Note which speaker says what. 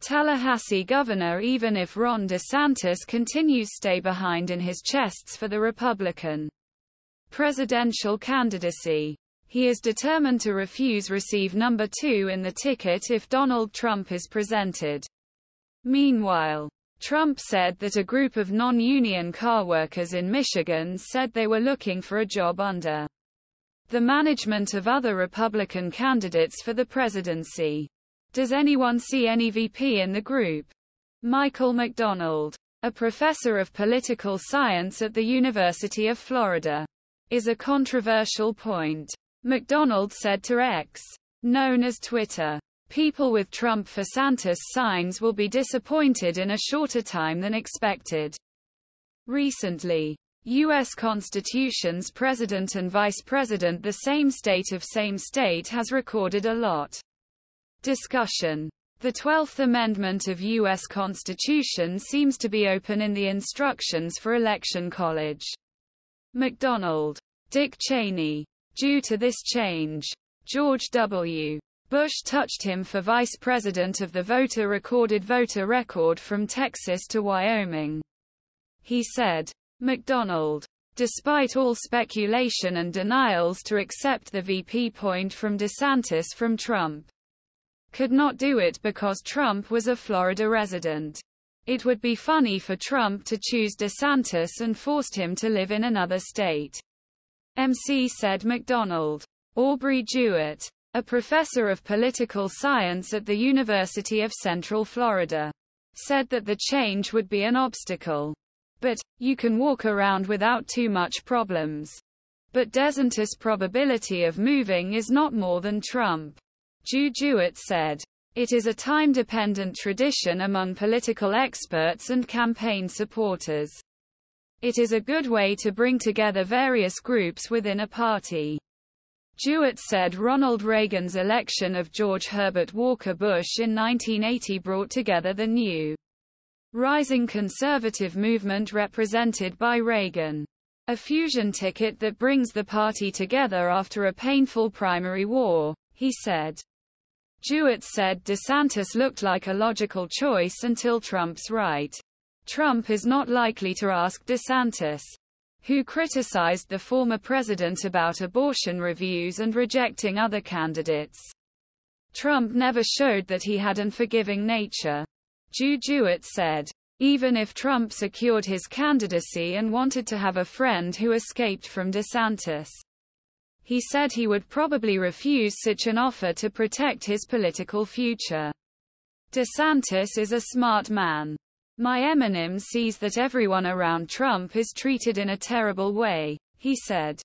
Speaker 1: Tallahassee governor even if Ron DeSantis continues stay behind in his chests for the Republican presidential candidacy. He is determined to refuse receive number 2 in the ticket if Donald Trump is presented. Meanwhile, Trump said that a group of non-union car workers in Michigan said they were looking for a job under the management of other Republican candidates for the presidency. Does anyone see any VP in the group? Michael McDonald, a professor of political science at the University of Florida, is a controversial point. McDonald said to X, known as Twitter, "People with Trump for Santis signs will be disappointed in a shorter time than expected." Recently, U.S. Constitution's president and vice president, the same state has recorded a lot discussion. The 12th Amendment of U.S. Constitution seems to be open in the instructions for election college. McDonald, Dick Cheney. Due to this change, George W. Bush touched him for vice president of the voter-recorded voter record from Texas to Wyoming. He said, McDonald, despite all speculation and denials to accept the VP point from DeSantis from Trump, could not do it because Trump was a Florida resident. It would be funny for Trump to choose DeSantis and forced him to live in another state. MC said McDonald. Aubrey Jewett, a professor of political science at the University of Central Florida, said that the change would be an obstacle. But, you can walk around without too much problems. But DeSantis' probability of moving is not more than Trump. Jewett said. It is a time-dependent tradition among political experts and campaign supporters. It is a good way to bring together various groups within a party. Jewett said Ronald Reagan's election of George Herbert Walker Bush in 1980 brought together the new rising conservative movement represented by Reagan. A fusion ticket that brings the party together after a painful primary war, he said. Jewett said DeSantis looked like a logical choice until Trump's right. Trump is not likely to ask DeSantis, who criticized the former president about abortion reviews and rejecting other candidates. Trump never showed that he had an forgiving nature. Jewett said. Even if Trump secured his candidacy and wanted to have a friend who escaped from DeSantis, he said he would probably refuse such an offer to protect his political future. DeSantis is a smart man. My Eminem sees that everyone around Trump is treated in a terrible way, he said.